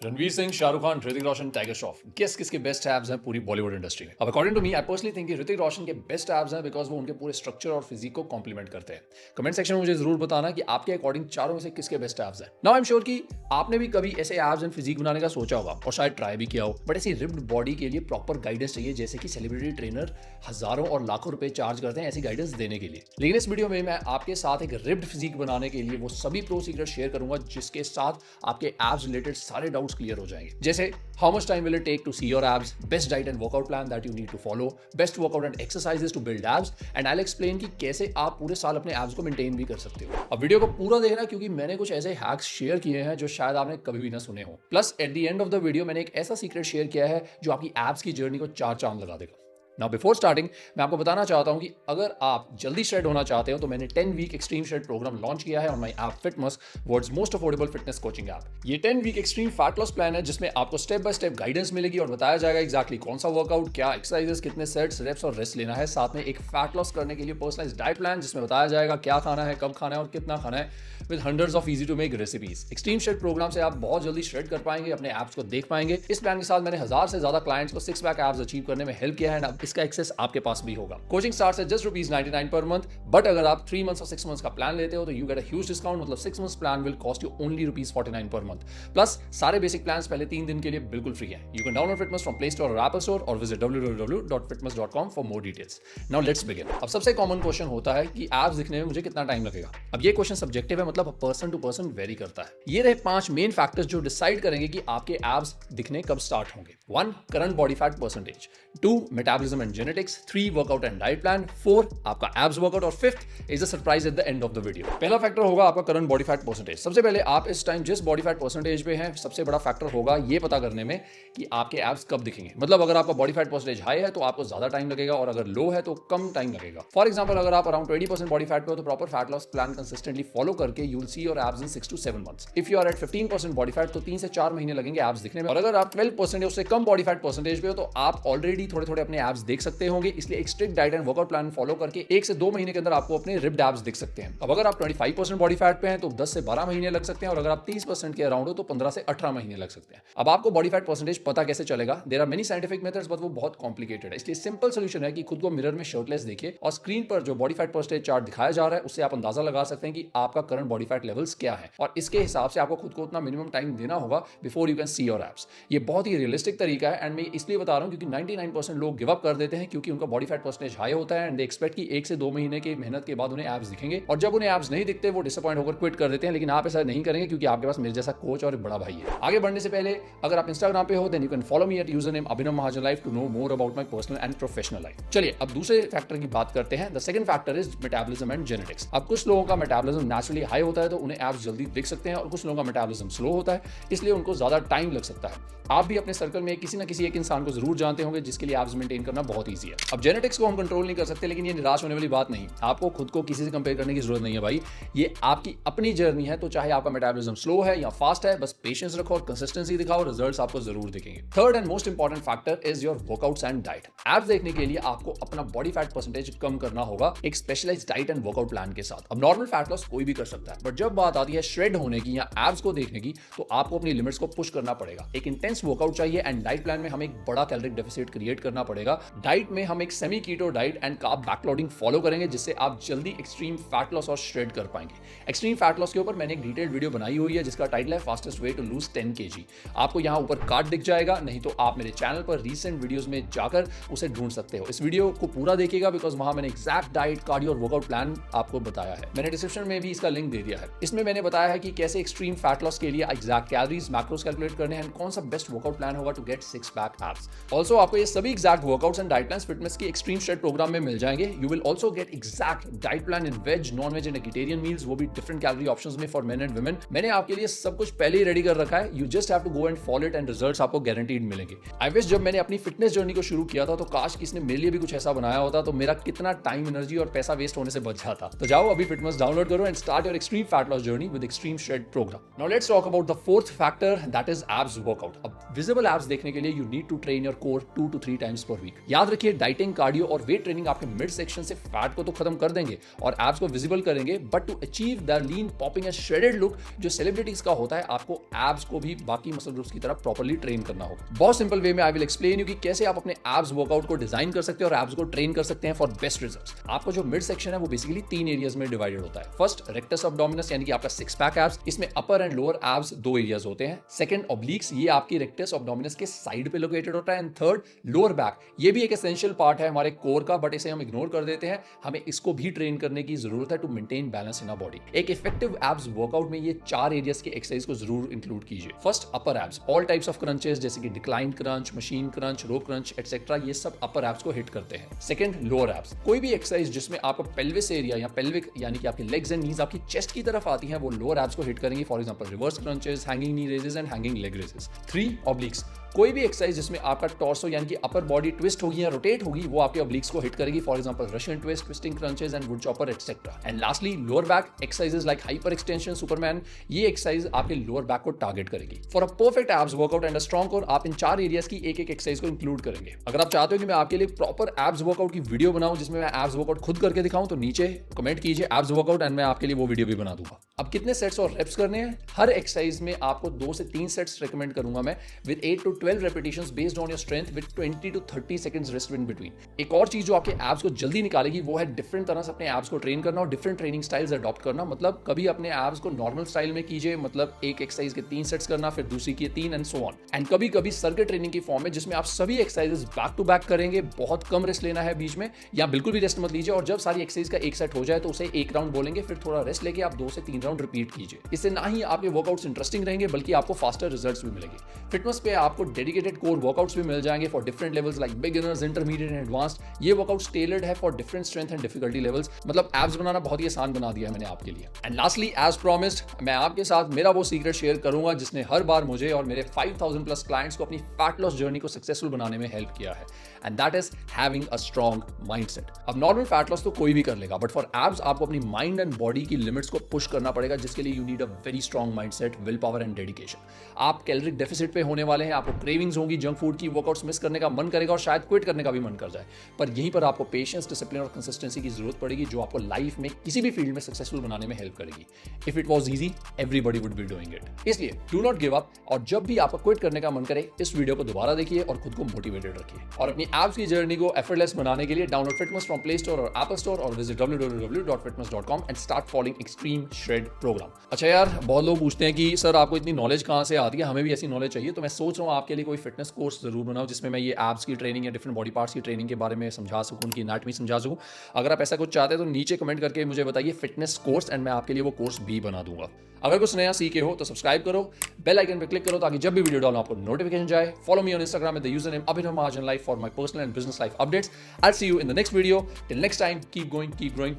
Ranveer Singh, Shahrukh Khan, Hrithik Roshan, Tiger Shroff, guess किसके best abs हैं पूरी बॉलीवुड इंडस्ट्री में? अब according to me, I personally think कि ऋतिक रोशन के बेस्ट एब्स हैं बिकॉज वो उनके पूरे स्ट्रक्चर और फिजिक को कॉम्प्लीमेंट करते हैं। कमेंट सेक्शन में मुझे जरूर बताना कि आपके अकॉर्डिंग चारों में से किसके बेस्ट एब्स हैं। नाउ आई एम श्योर कि आपने भी कभी ऐसे एब्स एंड फिजिक बनाने का सोचा होगा और शायद ट्राई भी किया हो, बट ऐसी रिप्ड बॉडी के लिए प्रॉपर गाइडेंस चाहिए, जैसे कि सेलिब्रिटी ट्रेनर हजारों और लाखों रुपए चार्ज करते हैं ऐसी गाइडेंस देने के लिए। लेकिन इस वीडियो में मैं आपके साथ एक रिप्ड फिजिक बनाने के लिए वो सभी प्रो सीक्रेट शेयर करूंगा जिसके साथ आपके एब्स रिलेटेड सारे डाउट्स क्लियर हो जाएंगे। जैसे how much time will it take to see your abs, best diet and workout plan that you need to follow, best workout and exercises to build abs, and I'll explain कि कैसे आप पूरे साल अपने abs को maintain भी कर सकते हो। अब वीडियो को पूरा देखना क्योंकि मैंने कुछ ऐसे हैक्स शेयर किए हैं जो शायद आपने कभी भी ना सुने हो। Plus at the end of the video मैंने एक ऐसा सीक्रेट शेयर किया है जो आपकी एब्स की जर्नी को 4 चांद लगा देगा। नाउ बिफोर स्टार्टिंग मैं आपको बताना चाहता हूं कि अगर आप जल्दी श्रेड होना चाहते हो तो मैंने 10 week extreme shred program launch किया है on my app Fitmess, world's most affordable fitness coaching app. ये 10 week extreme fat loss plan है जिसमें आपको स्टेप बाय स्टेप गाइडेंस मिलेगी और बताया जाएगा एग्जैक्टली कौन सा वर्कआउट, क्या एक्सरसाइजेस, कितने सेट्स, रेप्स और रेस्ट लेना है। साथ में एक फैट लॉस करने के लिए पर्सनलाइज्ड डाइट प्लान जिसमें बताया जाएगा क्या खाना है, कब खाना है और कितना खाना है, with hundreds of easy to make recipes. Extreme shred program से आप बहुत जल्दी श्रेड कर पाएंगे, अपने एप्स को देख पाएंगे। इस प्लान के साथ मैंने 1000 से ज्यादा क्लाइंट्स को 6 पैक एप्स अचीव करने में हेल्प किया है। अब इसका एक्सेस आपके पास भी होगा। Coaching starts at just ₹99 per month, but अगर आप 3 मंथ्स और 6 मंथ्स का प्लान लेते हो तो you get a huge discount. मतलब 6 months plan will cost you only ₹49 per month. Plus सारे बेसिक प्लान्स पहले 3 दिन के लिए बिल्कुल फ्री है। You can download Fitmess from play store और एप्पल स्टोर और visit www.fitmess.com for more details. Now let's begin. अब सबसे कॉमन क्वेश्चन होता है कि एप्स दिखने में मुझे कितना टाइम लगेगा। अब ये क्वेश्चन सब्जेक्टिव है, मतलब पर्सन टू पर्सन वेरी करता है। ये रहे 5 मेन फैक्टर्स जो डिसाइड करेंगे कि आपके एप्स दिखने कब स्टार्ट होंगे। 1 current body fat percentage, 2 metabolism and genetics, 3 workout and diet plan, 4 आपका एब्स वर्कआउट और 5th is a surprise at the end of the video. पहला फैक्टर होगा आपका करंट बॉडी फैट परसेंटेज। सबसे पहले आप इस टाइम जिस बॉडी फैट परसेंटेज पे हैं, सबसे बड़ा फैक्टर होगा ये पता करने में कि आपके एब्स कब दिखेंगे। मतलब अगर आपका बॉडी फैट परसेंटेज हाई है तो आपको ज्यादा टाइम लगेगा और अगर लो है तो कम टाइम लगेगा। फॉर एग्जांपल अगर आप अराउंड 20% बॉडी फैट पे हो तो proper fat loss plan consistently follow करके you will see your abs in 6 to 7 months. If you are at 15% body fat तो 3 से 4 महीने लगेंगे एब्स दिखने में। और अगर आप 12% या उससे कम बॉडी फैट परसेंटेज पे हो तो आप ऑलरेडी थोड़े थोड़े अपने एब्स देख सकते होंगे। इसलिए एक strict diet and workout plan follow करके 1 से 2 महीने के अंदर आपको अपने रिप्ड एब्स दिख सकते हैं। अब अगर आप 25% बॉडी फैट पे हैं तो 10 से 12 महीने लग सकते हैं और अगर आप 30% के अराउंड हो तो 15 से 18 महीने लग सकते हैं। अब आपको बॉडी फैट परसेंटेज पता कैसे चलेगा? There are many scientific methods but वो बहुत कॉम्प्लिकेटेड है। इसलिए सिंपल सोल्यूशन है कि खुद को मिरर में शर्टलेस देखिए और स्क्रीन पर जो बॉडी फैट परसेंटेज चार्ट दिखाया जा रहा है उससे आप अंदाजा लगा सकते हैं कि आपका करंट बॉडी फैट लेवल्स क्या है और इसके हिसाब से आपको खुद को उतना मिनिमम टाइम देना होगा before you can see your abs. ये बहुत ही रियलिस्टिक तरीका है एंड मैं इसलिए बता रहा हूं क्योंकि 99% लोग गिव अप कर देते हैं क्योंकि उनका बॉडी फैट परसेंटेज हाई होता है एंड दे एक्सपेक्ट कि 1 से 2 महीने की मेहनत के बाद उन्हें एब्स दिखेंगे और जब उन्हें एब्स नहीं दिखते वो डिसअपॉइंट होकर क्विट कर देते हैं। लेकिन आप ऐसा नहीं करेंगे क्योंकि आपके पास मेरे जैसा कोच और एक बड़ा भाई है। आगे बढ़ने से पहले अगर आप इंस्टाग्राम पे हो then you can follow me at user name Abhinav Mahajan life to know more about my personal and professional life. चलिए अब दूसरे फैक्टर की बात करते हैं। The second factor is metabolism and genetics. अब कुछ लोगों का मेटाबॉलिज्म नेचुरली हाई होता है तो उन्हें एब्स जल्दी दिख सकते हैं और कुछ लोगों का मेटाबॉलिज्म स्लो होता है इसलिए उनको ज्यादा टाइम लग सकता है। आप भी अपने सर्कल में किसी न किसी एक इंसान को जरूर जानते होंगे जिसके लिए एब्स मेंटेन करना बहुत ईजी है। अब जेनेटिक्स को हम कंट्रोल नहीं कर सकते लेकिन ये निराश होने वाली बात नहीं। आपको खुद को किसी से कंपेयर करने की जरूरत नहीं है भाई, ये आपकी अपनी जर्नी है। तो चाहे आपका मेटाबॉलिज्म स्लो है या फास्ट है, बस पेशेंस रखो और कंसिस्टेंसी दिखाओ, रिजल्ट्स आपको जरूर दिखेंगे। Third and most important factor is your workouts and diet. Abs देखने के लिए आपको अपना बॉडी फैट परसेंटेज कम करना होगा एक specialized diet and workout plan के साथ। अब नॉर्मल फैट लॉस कोई भी कर सकता है बट जब बात आती है श्रेड होने की या एब्स को देखने की तो आपको अपनी लिमिट्स को पुश करना पड़ेगा। एक इंटेंस वर्कआउट चाहिए एंड डाइट प्लान में हमें एक बड़ा कैलोरिक डेफिसिट क्रिएट करना पड़ेगा। डाइट में हम एक semi keto diet and carb backloading follow करेंगे जिससे आप जल्दी एक्सट्रीम फैट लॉस और श्रेड कर पाएंगे। एक्सट्रीम फैट लॉस के ऊपर मैंने एक डिटेल्ड वीडियो बनाई हुई है जिसका टाइटल है fastest way to lose 10 kg। आपको यहाँ ऊपर कार्ड दिख जाएगा, नहीं तो आप मेरे चैनल पर रीसेंट वीडियोस में जाकर उसे ढूंढ सकते हो। इस वीडियो को पूरा देखिएगा बिकॉज वहां मैंने एग्जैक्ट डाइट, कार्डियो और वर्कआउट प्लान आपको बताया है। मैंने डिस्क्रिप्शन में भी इसका लिंक दे दिया है। इसमें मैंने बताया है कि कैसे एक्सट्रीम फैट लॉस के लिए एग्जैक्ट कैलोरीज, मैक्रोस कैलकुलेट करने हैं, कौन सा बेस्ट वर्कआउट प्लान होगा to get 6 pack abs. Also आपको ये सभी exact workouts and diet plans fitness की एक्सट्रीम श्रेड प्रोग्राम में मिल जाएंगे। You will also get exact diet plan in veg, non veg and vegetarian meals, वो भी डिफरेंट कैलोरी ऑप्शंस में फॉर मेन एंड वुमेन। मैंने आपके लिए सब कुछ पहले ही रेडी कर रखा है। You just have to go and follow it and results आपको गारंटीड मिलेंगे। आई विश जब मैंने अपनी फिटनेस जर्नी को शुरू किया था तो काश किसने मेरे लिए भी कुछ ऐसा बनाया होता तो मेरा कितना टाइम, एनर्जी और पैसा वेस्ट होने से बच जाता। तो जाओ अभी फिटनेस डाउनलोड करो and start your extreme fat loss journey with extreme shred program. Now let's talk about the fourth factor that is abs workout. अब विजिबल एब्स देखने के लिए you need to train your core 2 to 3 times per week। याद रखिए, dieting, cardio और weight training आपके mid section से fat को तो खत्म कर देंगे और एब्स को विजिबल करेंगे, but to achieve the lean popping and shredded look जो सेलिब्रिटीज का होता है, आपको एब्स को भी बाकी मसल ग्रुप्स की तरह प्रॉपर्ली ट्रेन करना होगा। बहुत सिंपल वे में आई विल एक्सप्लेन यू कि कैसे आप अपने एब्स वर्कआउट को डिजाइन कर सकते हैं और एब्स को ट्रेन कर सकते हैं फॉर बेस्ट रिजल्ट्स। आपका जो मिड सेक्शन है वो बेसिकली 3 एरियाज में डिवाइडेड होता है। फर्स्ट, रेक्टस एब्डोमिनस यानी कि आपका 6 पैक एब्स, इसमें अपर एंड लोअर एब्स 2 एरियाज होते हैं। सेकंड, ऑब्लिक्स, ये आपकी रेक्टस एब्डोमिनस के साइड पे लोकेटेड होता है। एंड थर्ड, लोअर बैक, ये भी एक एसेंशियल पार्ट है हमारे कोर का, बट इसे हम इग्नोर कर देते हैं। हमें इसको भी ट्रेन करने की जरूरत है to maintain balance in our body. एक इफेक्टिव एब्स वर्कआउट में ये 4 एरियाज के एक्सरसाइज को जरूर इंक्लूड कीजिए। First, upper abs, all types of crunches जैसे कि डिक्लाइन क्रंच, मशीन क्रंच, रोप क्रंच एटसेट्रा, ये सब अपर एब्स को हिट करते हैं। सेकंड, लोअर एब्स, कोई भी एक्सरसाइज जिसमें आपका पेल्विस एरिया या पेल्विक यानी कि आपकी लेग्स एंड नीज आपकी चेस्ट की तरफ आती हैं, वो लोअर एब्स को हिट करेंगे। For example reverse crunches, hanging knee raises and hanging leg raises. 3, ऑब्लिक्स, कोई भी एक्सरसाइज जिसमें आपका टॉर्सो यानी कि अपर बॉडी ट्विस्ट होगी या रोटेट होगी, वो आपके ऑब्लिक्स को हिट करेगी। For example Russian twist, twisting crunches and would chopper etcetera. And lastly, lower back exercises like hyper extension, Superman, ये एक्सरसाइज आपके लोअर बैक को टारगेट करेगी। For a perfect abs workout and a strong core, आप इन 4 areas की एक exercise को include करेंगे। अगर आप चाहते हो कि मैं आपके लिए प्रॉपर एब्स वर्कआउट की वीडियो बनाऊं जिसमें मैं एब्स वर्कआउट खुद करके दिखाऊं, तो नीचे कमेंट कीजिए एब्स वर्कआउट एंड मैं आपके लिए वो वीडियो भी बना दूंगा। अब कितने सेट्स और रेप्स करने हैं? हर एक्सरसाइज में आपको 2 से 3 सेट्स रिकमेंड करूंगा मैं, with 8 to 12 repetitions based on your strength, with 20 to 30 seconds rest in between. एक और चीज जो आपके एब्स को जल्दी निकालेगी वो है डिफरेंट तरह से अपने एब्स को ट्रेन करना और डिफरेंट ट्रेनिंग स्टाइल्स अडॉप्ट करना। मतलब कभी अपने एब्स को नॉर्मल स्टाइल में कीजिए, मतलब एक एक्सरसाइज के 3 सेट्स करना, फिर दूसरी के 3 एंड सो ऑन। एंड कभी कभी सर्किट ट्रेनिंग की फॉर्म में जिसमें आप सभी एक्सरसाइजेस बैक टू बैक करेंगे, बहुत कम रेस्ट लेना है बीच में या बिल्कुल भी रेस्ट मत लीजिए, और जब सारी एक्सरसाइज का एक सेट हो जाए तो उसे 1 राउंड बोलेंगे, फिर थोड़ा रेस्ट लेके आप 2 से 3 राउंड रिपीट कीजिए। इससे ना ही आपके वर्कआउट्स इंटरेस्टिंग रहेंगे बल्कि आपको फास्टर रिजल्ट्स भी मिलेंगे। फिटनेस पे आपको डेडिकेटेड कोर वर्कआउट्स भी मिल जाएंगे for different levels like beginners, intermediate and advanced. ये वर्कआउट्स टेलर्ड है for different strength and difficulty levels. मतलब एब्स बनाना बहुत ही आसान बना दिया है मैंने आपके लिए। एंड लास्टली, एज प्रॉमिस्ड, मैं आपके साथ मेरा वो सीक्रेट शेयर करूंगा जिसने हर बार मुझे और मेरे 5000 प्लस क्लाइंट्स को अपनी फैट लॉस जर्नी को सक्सेसफुल बनाने में हेल्प किया है, and that is having a strong mindset. अब नॉर्मल फैट लॉस तो कोई भी कर लेगा, बट फॉर एब्स आपको अपनी माइंड एंड बॉडी की लिमिट्स को पुश करना पड़ेगा, जिसके लिए you need a very strong mindset, will power and dedication. आप कैलोरिक डेफिसिट पे होने वाले हैं, आपको क्रेविंग्स होंगी जंक फूड की, वर्कआउट्स मिस करने का मन करेगा और शायद क्विट करने का भी मन कर जाए, पर यहीं पर आपको पेशेंस, डिसिप्लिन और कंसिस्टेंसी की जरूरत पड़ेगी जो आपको लाइफ में किसी भी फील्ड में सक्सेसफुल बनाने में हेल्प करेगी। If it was easy, everybody would be doing it. इसलिए डू नॉट गिव अप, और जब भी आपको क्विट करने का मन करे, इस वीडियो को दोबारा देखिए और खुद को मोटिवेटेड रखिए। और अपनी एब्स की जर्नी को एफर्टलेस बनाने के लिए download fitness from play store और एप्पल स्टोर और visit www.fitness.com and start following extreme shred program. अच्छा यार, बहुत लोग पूछते हैं कि सर आपको इतनी नॉलेज कहाँ से आती है, हमें भी ऐसी नॉलेज चाहिए। तो मैं सोच रहा हूँ आपके लिए कोई फिटनेस कोर्स जरूर बनाऊं जिसमें मैं ये एब्स की ट्रेनिंग या डिफरेंट बॉडी पार्ट्स की ट्रेनिंग के बारे में समझा सकूं, उनकी एनाटॉमी समझा सकूं। अगर आप ऐसा कुछ चाहते हैं तो नीचे कमेंट करके मुझे बताइए फिटनेस कोर्स, एंड मैं आपके लिए वो कोर्स भी बना दूंगा। अगर कुछ नया सीखे हो तो सब्सक्राइब करो, बेल आइकन पर क्लिक करो ताकि जब भी वीडियो डालूं आपको नोटिफिकेशन जाए। Follow me on Instagram with the user name Abhinav Mahajan life for my personal and business life updates. I will see you in the next video. Till next time, keep going, keep growing,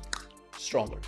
stronger.